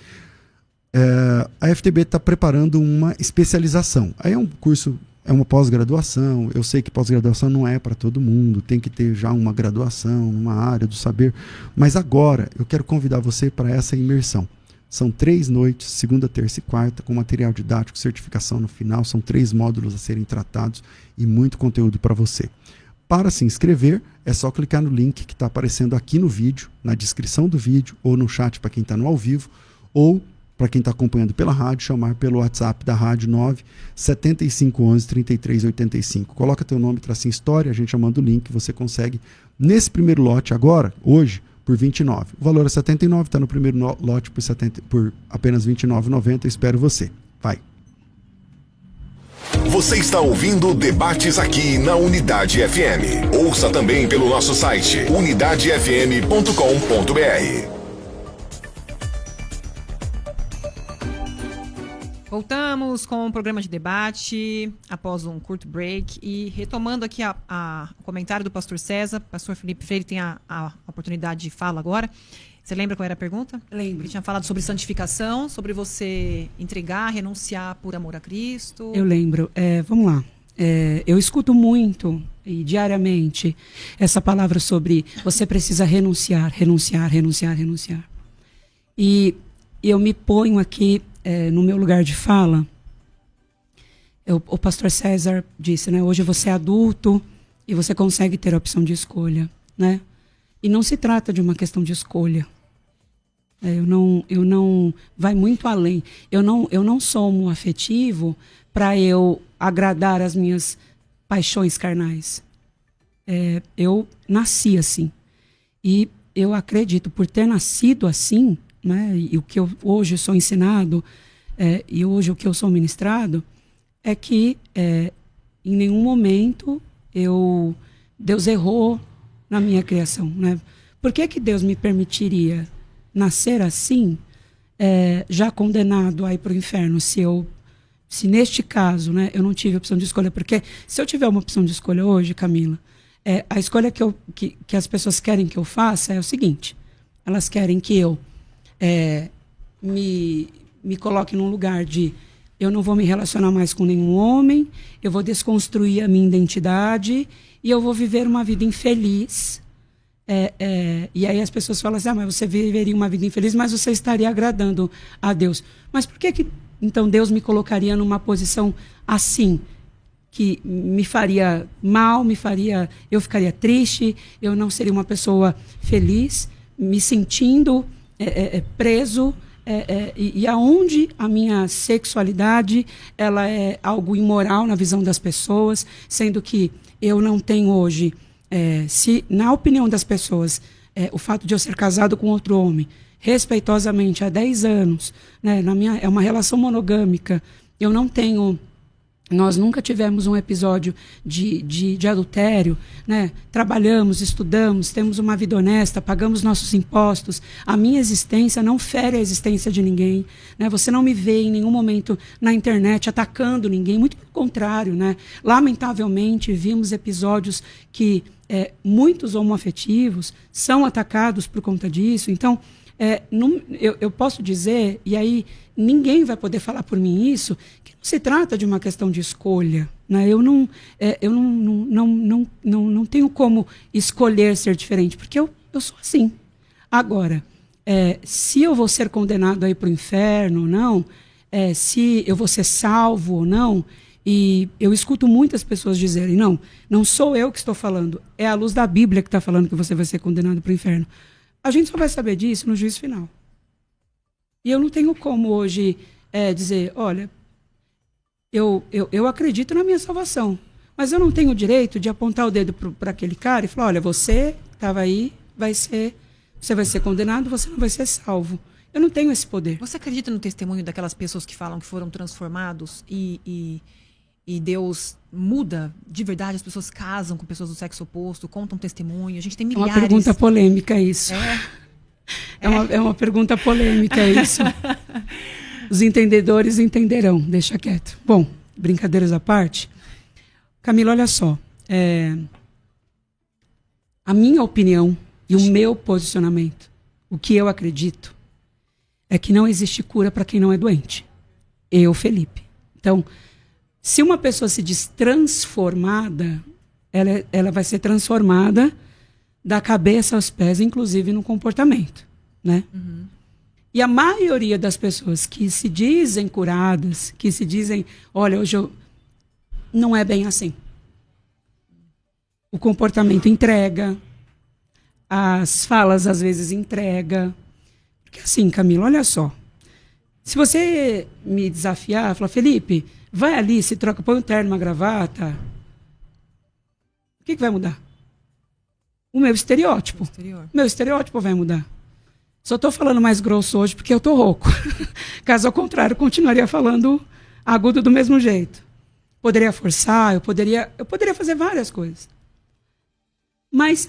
A FTB está preparando uma especialização. Aí é um curso, é uma pós-graduação. Eu sei que pós-graduação não é para todo mundo, tem que ter já uma graduação, uma área do saber. Mas agora eu quero convidar você para essa imersão. São 3 noites, segunda, terça e quarta, com material didático, certificação no final. São 3 módulos a serem tratados e muito conteúdo para você. Para se inscrever, é só clicar no link que está aparecendo aqui no vídeo, na descrição do vídeo, ou no chat para quem está no ao vivo, ou para quem está acompanhando pela rádio, chamar pelo WhatsApp da rádio 97511-3385. Coloca teu nome, tracinho história, a gente já manda o link, você consegue nesse primeiro lote agora, hoje, por 29. O valor é 79, está no primeiro lote por apenas 29,90. Espero você. Vai. Você está ouvindo Debates aqui na Unidade FM. Ouça também pelo nosso site unidadefm.com.br. Voltamos com o programa de debate após um curto break e retomando aqui o comentário do pastor César. Pastor Felipe Freire tem a oportunidade de fala agora. Você lembra qual era a pergunta? Lembro. Ele tinha falado sobre santificação, sobre você entregar, renunciar por amor a Cristo. Eu lembro. Vamos lá. Eu escuto muito e diariamente essa palavra sobre você precisa renunciar. E eu me ponho aqui no meu lugar de fala. O pastor César disse, né? Hoje você é adulto e você consegue ter a opção de escolha, né? E não se trata de uma questão de escolha. Eu não vai muito além. Eu não sou um afetivo para eu agradar as minhas paixões carnais. Eu nasci assim. E eu acredito, por ter nascido assim, né, e o que eu hoje sou ensinado, e hoje o que eu sou ministrado, é que em nenhum momento Deus errou na minha criação. Né? Por que Deus me permitiria nascer assim, já condenado a ir para o inferno, se eu se neste caso, né, eu não tive opção de escolha, porque se eu tiver uma opção de escolha hoje, Camila, a escolha que as pessoas querem que eu faça é o seguinte: elas querem que eu me coloque num lugar de eu não vou me relacionar mais com nenhum homem, eu vou desconstruir a minha identidade e eu vou viver uma vida infeliz. E aí as pessoas falam assim, mas você viveria uma vida infeliz, mas você estaria agradando a Deus. Mas por que então Deus me colocaria numa posição assim, que me faria mal, eu ficaria triste, eu não seria uma pessoa feliz, me sentindo preso, e aonde a minha sexualidade ela é algo imoral na visão das pessoas, sendo que eu não tenho hoje, se na opinião das pessoas, o fato de eu ser casado com outro homem, respeitosamente há 10 anos, né, é uma relação monogâmica, eu não tenho... Nós nunca tivemos um episódio de adultério, né? Trabalhamos, estudamos, temos uma vida honesta, pagamos nossos impostos. A minha existência não fere a existência de ninguém, né? Você não me vê em nenhum momento na internet atacando ninguém, muito pelo contrário, né? Lamentavelmente, vimos episódios que muitos homoafetivos são atacados por conta disso. Então, eu posso dizer, e aí ninguém vai poder falar por mim isso, que não se trata de uma questão de escolha, né? Eu não tenho como escolher ser diferente, porque eu sou assim. Agora, se eu vou ser condenado a ir para o inferno ou não, se eu vou ser salvo ou não, e eu escuto muitas pessoas dizerem, não sou eu que estou falando, é a luz da Bíblia que está falando que você vai ser condenado para o inferno. A gente só vai saber disso no juízo final. E eu não tenho como hoje dizer, olha, eu acredito na minha salvação, mas eu não tenho o direito de apontar o dedo para aquele cara e falar, olha, você estava aí, você vai ser condenado, você não vai ser salvo. Eu não tenho esse poder. Você acredita no testemunho daquelas pessoas que falam que foram transformados e Deus muda de verdade? As pessoas casam com pessoas do sexo oposto, contam testemunho. A gente tem milhares. É uma pergunta polêmica isso. É uma pergunta polêmica isso. Os entendedores entenderão. Deixa quieto. Bom, brincadeiras à parte. Camila, olha só. A minha opinião e o meu posicionamento, o que eu acredito, é que não existe cura para quem não é doente. Eu, Felipe. Então, se uma pessoa se diz transformada, ela vai ser transformada da cabeça aos pés, inclusive no comportamento, né? Uhum. E a maioria das pessoas que se dizem curadas, que se dizem, olha, hoje não é bem assim. O comportamento entrega, as falas às vezes entrega. Porque assim, Camila, olha só. Se você me desafiar, falar, Felipe, vai ali, se troca, põe um terno, uma gravata, o que vai mudar? O meu estereótipo. Meu estereótipo vai mudar. Só estou falando mais grosso hoje porque eu estou rouco. Caso ao contrário, eu continuaria falando agudo do mesmo jeito. Poderia forçar, eu poderia fazer várias coisas. Mas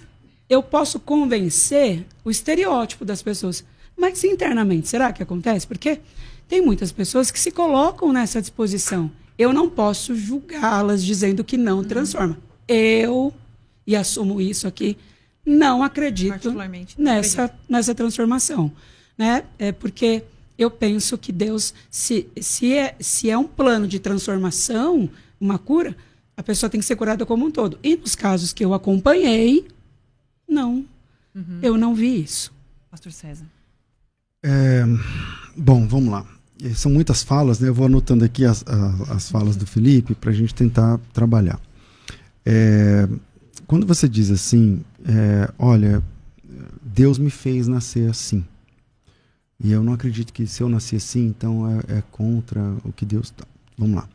eu posso convencer o estereótipo das pessoas. Mas internamente, será que acontece? Porque tem muitas pessoas que se colocam nessa disposição. Eu não posso julgá-las dizendo que não transforma. Eu, e assumo isso aqui, não acredito nessa transformação, né? Porque eu penso que Deus, se é um plano de transformação, uma cura, a pessoa tem que ser curada como um todo. E nos casos que eu acompanhei, não. Uhum. Eu não vi isso. Pastor César. Bom, vamos lá. São muitas falas, né? Eu vou anotando aqui as falas do Felipe para a gente tentar trabalhar. Quando você diz assim, olha, Deus me fez nascer assim, e eu não acredito que se eu nasci assim, então é contra o que Deus... Vamos lá.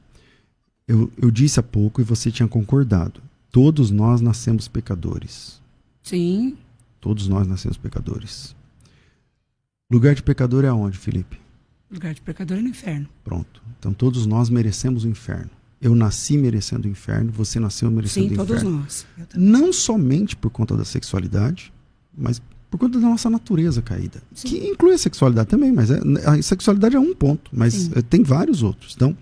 Eu disse há pouco e você tinha concordado. Todos nós nascemos pecadores. Sim. Todos nós nascemos pecadores. Lugar de pecador é aonde, Felipe? Lugar de pecador é no inferno. Pronto. Então todos nós merecemos o inferno. Eu nasci merecendo o inferno, você nasceu merecendo o inferno. Sim, todos nós. Não somente por conta da sexualidade, mas por conta da nossa natureza caída. Sim. Que inclui a sexualidade também, mas a sexualidade é um ponto, mas tem vários outros. Então,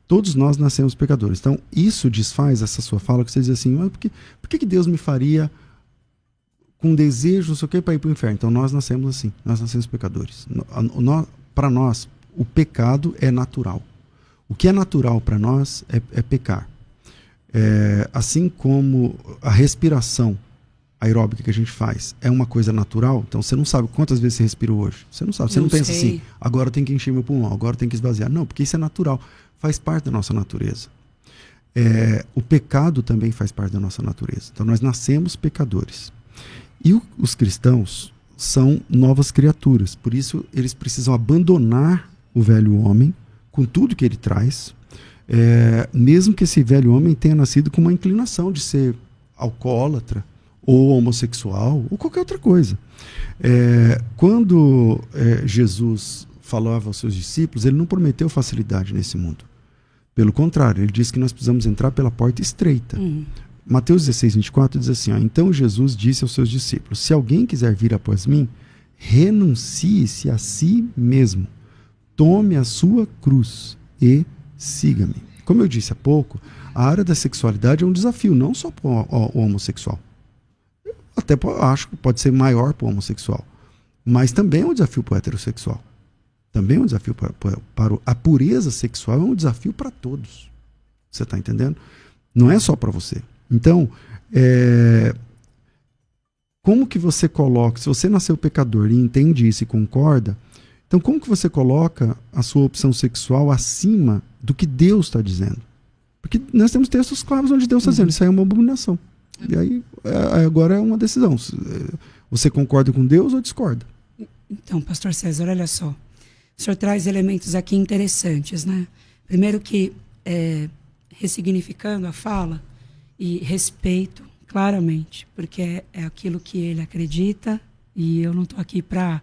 Todos nós nascemos pecadores. Então, isso desfaz essa sua fala, que você diz assim, mas por que Deus me faria com desejo, não sei o que, para ir para o inferno? Então, nós nascemos assim, nós nascemos pecadores. Para nós, o pecado é natural. O que é natural para nós é pecar. Assim como a respiração aeróbica que a gente faz é uma coisa natural, então você não sabe quantas vezes você respirou hoje. Você não sabe, você não pensa assim, agora eu tenho que encher meu pulmão, agora eu tenho que esvaziar. Não, porque isso é natural, faz parte da nossa natureza. O pecado também faz parte da nossa natureza. Então nós nascemos pecadores. E os cristãos são novas criaturas, por isso eles precisam abandonar o velho homem com tudo que ele traz, mesmo que esse velho homem tenha nascido com uma inclinação de ser alcoólatra, ou homossexual, ou qualquer outra coisa. Quando Jesus falava aos seus discípulos, ele não prometeu facilidade nesse mundo. Pelo contrário, ele disse que nós precisamos entrar pela porta estreita. Mateus 16, 24 diz assim, então Jesus disse aos seus discípulos, se alguém quiser vir após mim, renuncie-se a si mesmo, tome a sua cruz e siga-me. Como eu disse há pouco, a área da sexualidade é um desafio, não só para o homossexual. Até acho que pode ser maior para o homossexual. Mas também é um desafio para o heterossexual. Também é um desafio para a pureza sexual, é um desafio para todos. Você está entendendo? Não é só para você. Então, como que você coloca, se você nasceu pecador e entende isso e concorda, então como que você coloca a sua opção sexual acima do que Deus está dizendo? Porque nós temos textos claros onde Deus está dizendo, isso aí é uma abominação. E aí, agora é uma decisão. Você concorda com Deus ou discorda? Então, pastor César, olha só. O senhor traz elementos aqui interessantes, né? Primeiro que, ressignificando a fala, e respeito claramente, porque é aquilo que ele acredita, e eu não estou aqui para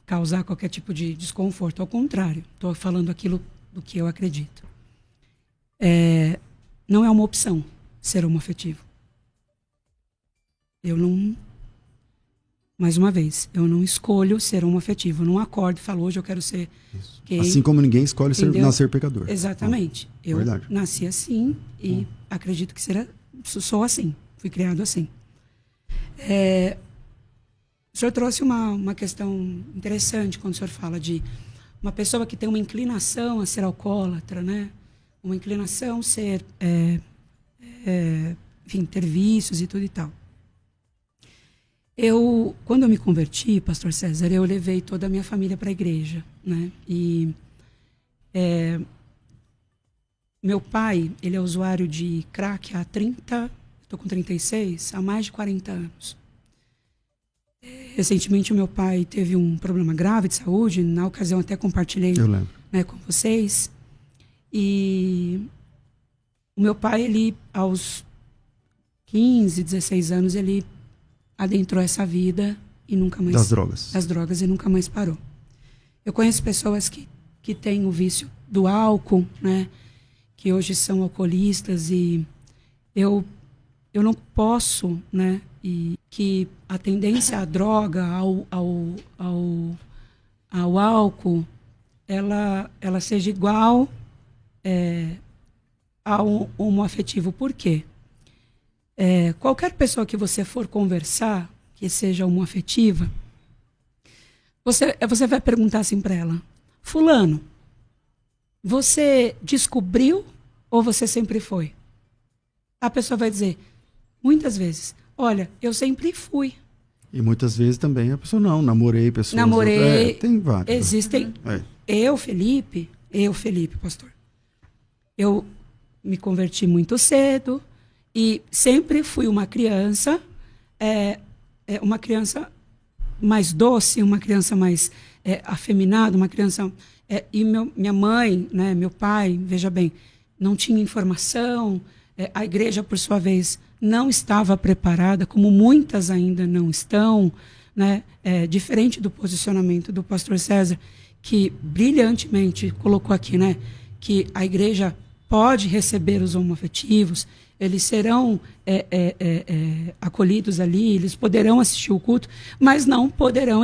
causar qualquer tipo de desconforto. Ao contrário, estou falando aquilo do que eu acredito. Não é uma opção ser homoafetivo. Eu não... Mais uma vez, eu não escolho ser homoafetivo. Eu não acordo e falo, hoje eu quero ser gay. Assim como ninguém escolhe nascer pecador. Exatamente. Eu nasci assim e acredito que sou assim. Fui criado assim. O senhor trouxe uma questão interessante quando o senhor fala de uma pessoa que tem uma inclinação a ser alcoólatra, né? Uma inclinação a ser... enfim, ter vícios e tudo e tal. Quando eu me converti, pastor César, eu levei toda a minha família para a igreja, né? E meu pai, ele é usuário de crack há 30, estou com 36, há mais de 40 anos. Recentemente, o meu pai teve um problema grave de saúde, na ocasião até compartilhei, né, com vocês. E o meu pai, ele, aos 15, 16 anos, ele adentrou essa vida e nunca mais... Das drogas e nunca mais parou. Eu conheço pessoas que têm o vício do álcool, né? Que hoje são alcoolistas, e eu não posso, né? E que a tendência à droga, ao álcool, ela seja igual ao homoafetivo. Por quê? Qualquer pessoa que você for conversar, que seja homoafetiva, você vai perguntar assim para ela, fulano, você descobriu ou você sempre foi? A pessoa vai dizer, muitas vezes, olha, eu sempre fui. E muitas vezes também a pessoa não, namorei pessoas... Namorei, tem vários. Existem... Eu, Felipe, pastor, eu me converti muito cedo e sempre fui uma criança mais doce, uma criança mais afeminada, uma criança... e minha mãe, né, meu pai, veja bem, não tinha informação, a igreja, por sua vez, não estava preparada, como muitas ainda não estão, né, diferente do posicionamento do pastor César, que brilhantemente colocou aqui, né, que a igreja pode receber os homoafetivos, eles serão acolhidos ali, eles poderão assistir o culto, mas não poderão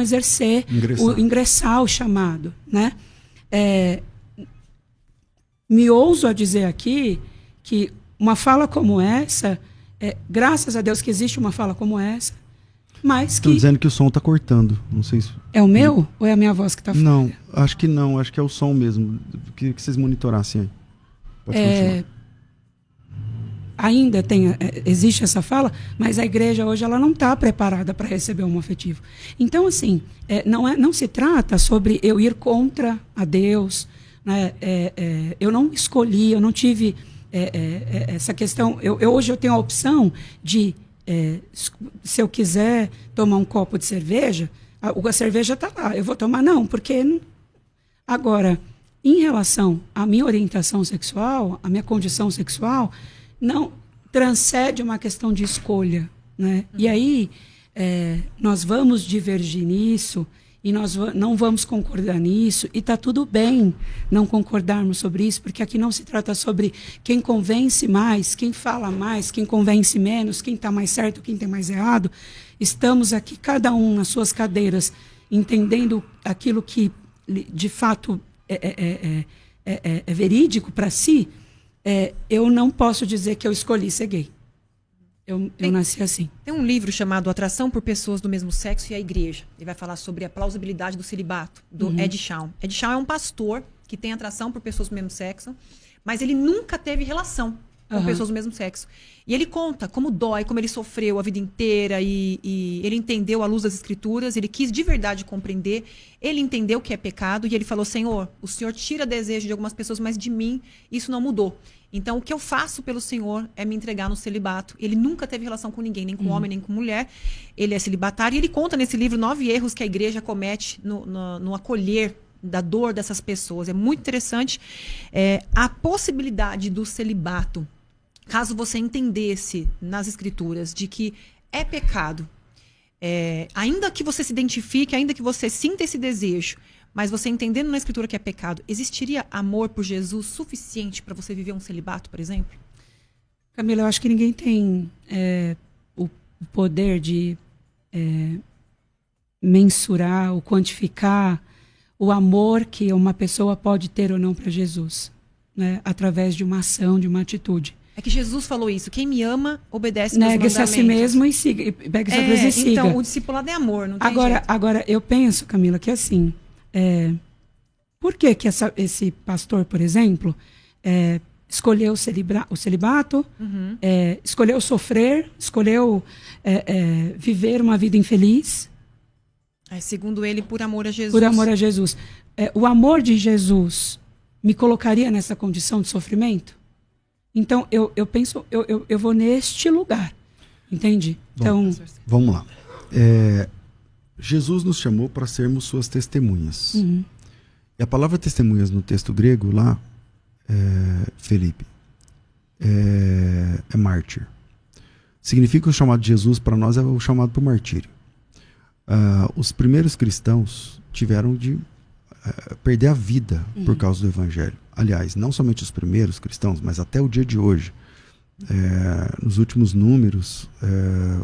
ingressar o chamado, né? me ouso a dizer aqui que uma fala como essa, graças a Deus que existe uma fala como essa, mas Estão que... dizendo que o som está cortando. Não sei se... É o meu ou é a minha voz que está falando? Não, acho que não. Acho que é o som mesmo. Queria que vocês monitorassem aí. Pode continuar. Ainda existe essa fala, mas a igreja hoje ela não está preparada para receber um afetivo. Então, assim, não se trata sobre eu ir contra a Deus, né? Eu não escolhi, eu não tive essa questão. Hoje eu tenho a opção de, se eu quiser tomar um copo de cerveja, a cerveja está lá, eu vou tomar, não, porque... Não... Agora, em relação à minha orientação sexual, à minha condição sexual, não transcende uma questão de escolha, né? E aí nós vamos divergir nisso e nós não vamos concordar nisso, e está tudo bem não concordarmos sobre isso, porque aqui não se trata sobre quem convence mais, quem fala mais, quem convence menos, quem está mais certo, quem está mais errado. Estamos aqui, cada um nas suas cadeiras, entendendo aquilo que de fato é verídico para si. Eu não posso dizer que eu escolhi ser gay. Eu nasci assim. Tem um livro chamado Atração por Pessoas do Mesmo Sexo e a Igreja. Ele vai falar sobre a plausibilidade do celibato, do Ed Shawn. Ed Shawn é um pastor que tem atração por pessoas do mesmo sexo, mas ele nunca teve relação com pessoas do mesmo sexo. E ele conta como dói, como ele sofreu a vida inteira, e ele entendeu à luz das escrituras, ele quis de verdade compreender, ele entendeu que é pecado, e ele falou: Senhor, o Senhor tira desejo de algumas pessoas, mas de mim isso não mudou. Então, o que eu faço pelo Senhor é me entregar no celibato. Ele nunca teve relação com ninguém, nem com homem, nem com mulher. Ele é celibatário, e ele conta nesse livro 9 erros que a igreja comete no acolher da dor dessas pessoas. É muito interessante a possibilidade do celibato. Caso você entendesse nas escrituras de que é pecado, ainda que você se identifique, ainda que você sinta esse desejo, mas você entendendo na escritura que é pecado, existiria amor por Jesus suficiente para você viver um celibato, por exemplo? Camila, eu acho que ninguém tem o poder de mensurar ou quantificar o amor que uma pessoa pode ter ou não para Jesus, né? Através de uma ação, de uma atitude. É que Jesus falou isso: quem me ama, obedece meus mandamentos. Negue-se a si mesmo e siga. E pegue sua cruz e siga. Então, o discipulado é amor, não tem jeito. Agora, eu penso, Camila, que assim... por que esse pastor, por exemplo, escolheu o celibato, escolheu sofrer, escolheu viver uma vida infeliz? Segundo ele, por amor a Jesus. Por amor a Jesus. O amor de Jesus me colocaria nessa condição de sofrimento? Então, eu penso, eu vou neste lugar, entende? Bom, então, vamos lá. Jesus nos chamou para sermos suas testemunhas. E a palavra testemunhas no texto grego lá, Felipe, é mártir. Significa que o chamado de Jesus para nós é o chamado para o martírio. Os primeiros cristãos tiveram de perder a vida por causa do evangelho. Aliás, não somente os primeiros cristãos, mas até o dia de hoje. Nos últimos números,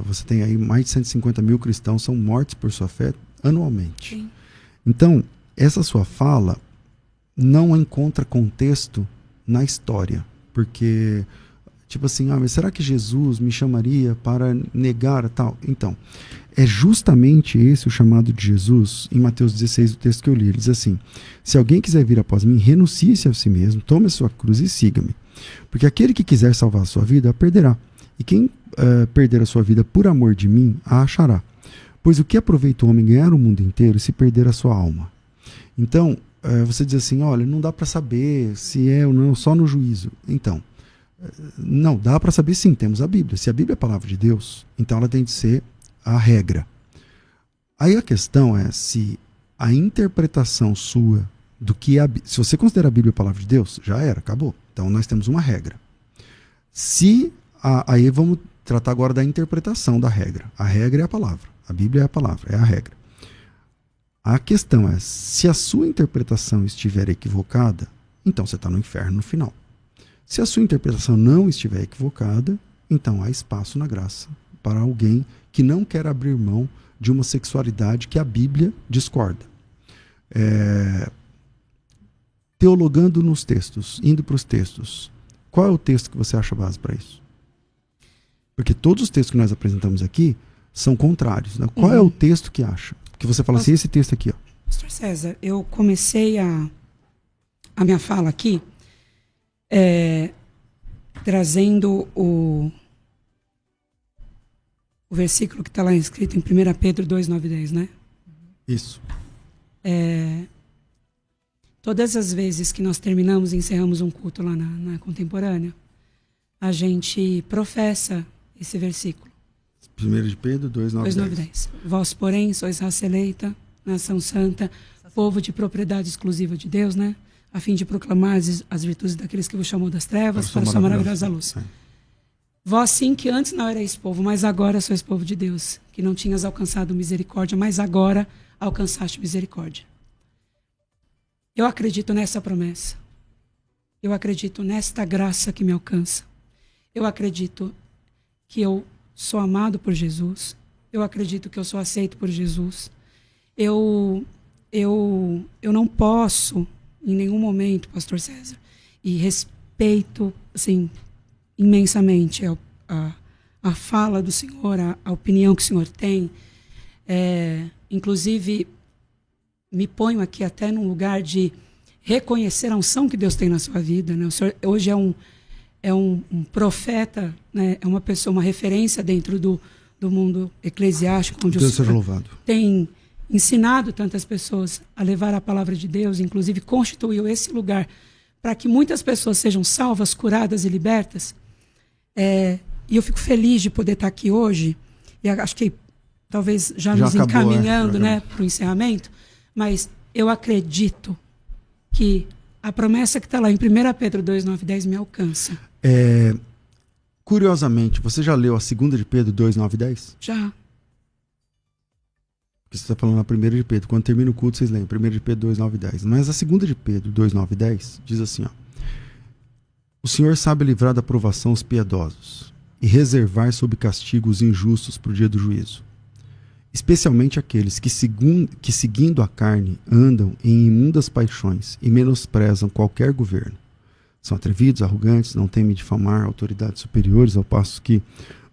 você tem aí mais de 150 mil cristãos são mortos por sua fé anualmente. Sim. Então, essa sua fala não encontra contexto na história, porque, tipo assim, mas será que Jesus me chamaria para negar tal? Então, é justamente esse o chamado de Jesus em Mateus 16, o texto que eu li. Ele diz assim: se alguém quiser vir após mim, renuncie-se a si mesmo, tome a sua cruz e siga-me. Porque aquele que quiser salvar a sua vida, a perderá. E quem perder a sua vida por amor de mim, a achará. Pois o que aproveita o homem ganhar o mundo inteiro se perder a sua alma? Então, você diz assim: olha, não dá para saber se é ou não, só no juízo. Então, não, dá para saber sim, temos a Bíblia. Se a Bíblia é a palavra de Deus, então ela tem de ser a regra. Aí a questão é se a interpretação sua do que se você considera a Bíblia a palavra de Deus, já era, acabou. Então nós temos uma regra. Aí vamos tratar agora da interpretação da regra. A regra é a palavra. A Bíblia é a palavra, é a regra. A questão é, se a sua interpretação estiver equivocada, então você está no inferno no final. Se a sua interpretação não estiver equivocada, então há espaço na graça para alguém que não quer abrir mão de uma sexualidade que a Bíblia discorda. teologando nos textos, indo para os textos, qual é o texto que você acha base para isso? Porque todos os textos que nós apresentamos aqui são contrários, né? Qual é o texto que acha? Que você fala assim, esse texto aqui, ó. Pastor César, eu comecei a minha fala aqui trazendo o versículo que está lá escrito em 1 Pedro 2, 9 e 10, né? Isso. Todas as vezes que nós terminamos e encerramos um culto lá na Contemporânea, a gente professa esse versículo. 1 de Pedro 2, 9 e 10. Vós, porém, sois raça eleita, nação santa, povo de propriedade exclusiva de Deus, né? A fim de proclamar as virtudes daqueles que vos chamou das trevas para a sua maravilhosa luz. Vós sim que antes não erais povo, mas agora sois povo de Deus, que não tinhas alcançado misericórdia, mas agora alcançaste misericórdia. Eu acredito nessa promessa. Eu acredito nesta graça que me alcança. Eu acredito que eu sou amado por Jesus. Eu acredito que eu sou aceito por Jesus. Eu não posso, em nenhum momento, pastor César, e respeito, assim, imensamente a fala do Senhor, a opinião que o Senhor tem. Inclusive, me ponho aqui até num lugar de reconhecer a unção que Deus tem na sua vida, né? O Senhor hoje é um profeta, né? É uma pessoa, uma referência dentro do mundo eclesiástico, onde Deus o Senhor seja louvado. Tem ensinado tantas pessoas a levar a palavra de Deus, inclusive constituiu esse lugar para que muitas pessoas sejam salvas, curadas e libertas. E eu fico feliz de poder estar aqui hoje, e acho que talvez já nos acabou, encaminhando, né, para o encerramento, mas eu acredito que a promessa que está lá em 1 Pedro 2, 9 e 10 me alcança. Curiosamente, você já leu a 2 de Pedro 2, 9 e 10? Já. Porque você está falando na 1 de Pedro. Quando termina o culto, vocês leem 1 de Pedro 2, 9 e 10. Mas a 2 de Pedro 2, 9 e 10 diz assim, ó: o Senhor sabe livrar da provação os piedosos e reservar sob castigo os injustos para o dia do juízo. Especialmente aqueles que seguindo a carne andam em imundas paixões e menosprezam qualquer governo. São atrevidos, arrogantes, não temem difamar autoridades superiores, ao passo que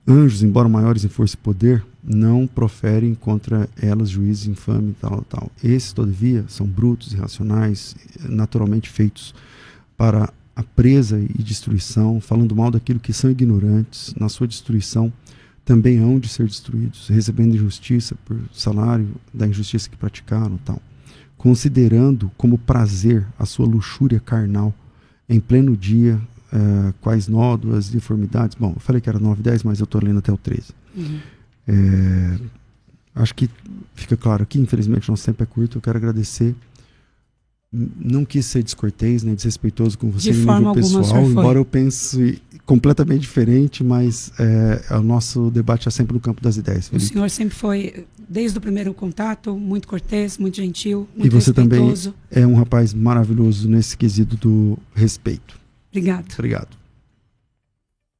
anjos, embora maiores em força e poder, não proferem contra elas juízos infames, tal. Esses, todavia, são brutos, irracionais, naturalmente feitos para a presa e destruição, falando mal daquilo que são ignorantes, na sua destruição também hão de ser destruídos, recebendo injustiça por salário da injustiça que praticaram, tal, considerando como prazer a sua luxúria carnal em pleno dia, quais nódoas, deformidades. Bom, eu falei que era 9 e 10, mas eu estou lendo até o 13. Acho que fica claro aqui, infelizmente nosso tempo é curto, eu quero agradecer. Não quis ser descortês, nem desrespeitoso com você no nível pessoal, embora eu pense completamente diferente, mas o nosso debate é sempre no campo das ideias, Felipe. O senhor sempre foi, desde o primeiro contato, muito cortês, muito gentil, muito e você respeitoso. Também é um rapaz maravilhoso nesse quesito do respeito. Obrigado.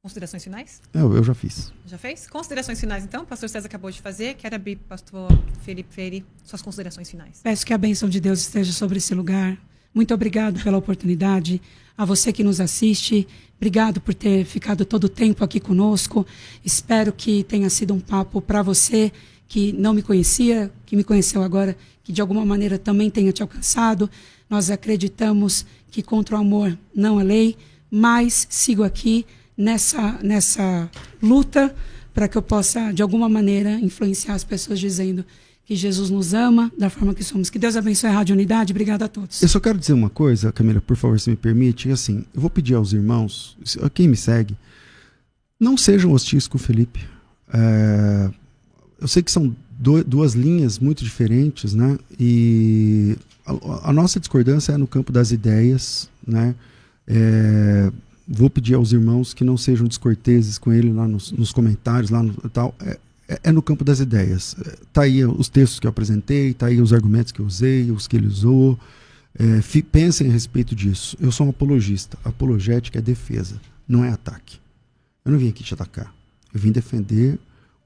Considerações finais? Eu já fiz. Já fez? Considerações finais, então? O pastor César acabou de fazer. Quero abrir, pastor Felipe Freire, suas considerações finais. Peço que a bênção de Deus esteja sobre esse lugar. Muito obrigado pela oportunidade. A você que nos assiste, obrigado por ter ficado todo o tempo aqui conosco. Espero que tenha sido um papo para você que não me conhecia, que me conheceu agora, que de alguma maneira também tenha te alcançado. Nós acreditamos que contra o amor não há lei, mas sigo aqui nessa luta para que eu possa, de alguma maneira, influenciar as pessoas dizendo que Jesus nos ama da forma que somos. Que Deus abençoe a Rádio Unidade. Obrigado a todos. Eu só quero dizer uma coisa, Camila, por favor, se me permite. Assim, eu vou pedir aos irmãos, quem me segue, não sejam hostis com o Felipe. Eu sei que são duas linhas muito diferentes, né? E a nossa discordância é no campo das ideias, né? Vou pedir aos irmãos que não sejam descorteses com ele lá nos comentários, lá no tal. É no campo das ideias. Tá aí os textos que eu apresentei, tá aí os argumentos que eu usei, os que ele usou. Pensem a respeito disso. Eu sou um apologista. Apologética é defesa, não é ataque. Eu não vim aqui te atacar. Eu vim defender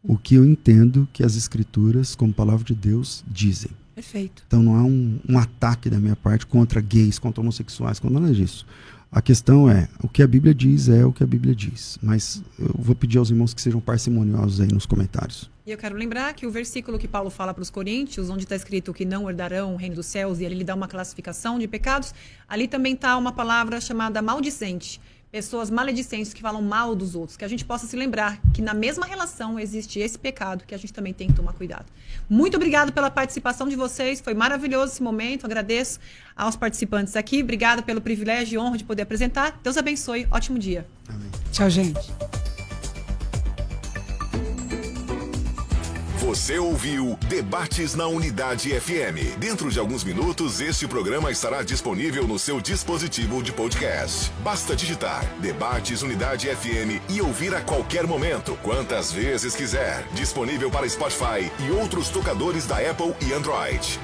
o que eu entendo que as Escrituras, como palavra de Deus, dizem. Perfeito. Então não há um ataque da minha parte contra gays, contra homossexuais, contra nada disso. A questão é, o que a Bíblia diz é o que a Bíblia diz. Mas eu vou pedir aos irmãos que sejam parcimoniosos aí nos comentários. E eu quero lembrar que o versículo que Paulo fala para os coríntios, onde está escrito que não herdarão o reino dos céus, e ali ele dá uma classificação de pecados, ali também está uma palavra chamada maldicente. Pessoas maledicentes que falam mal dos outros, que a gente possa se lembrar que na mesma relação existe esse pecado, que a gente também tem que tomar cuidado. Muito obrigado pela participação de vocês, foi maravilhoso esse momento, agradeço aos participantes aqui, obrigado pelo privilégio e honra de poder apresentar. Deus abençoe, ótimo dia. Amém. Tchau, gente. Você ouviu Debates na Unidade FM. Dentro de alguns minutos, este programa estará disponível no seu dispositivo de podcast. Basta digitar Debates Unidade FM e ouvir a qualquer momento, quantas vezes quiser. Disponível para Spotify e outros tocadores da Apple e Android.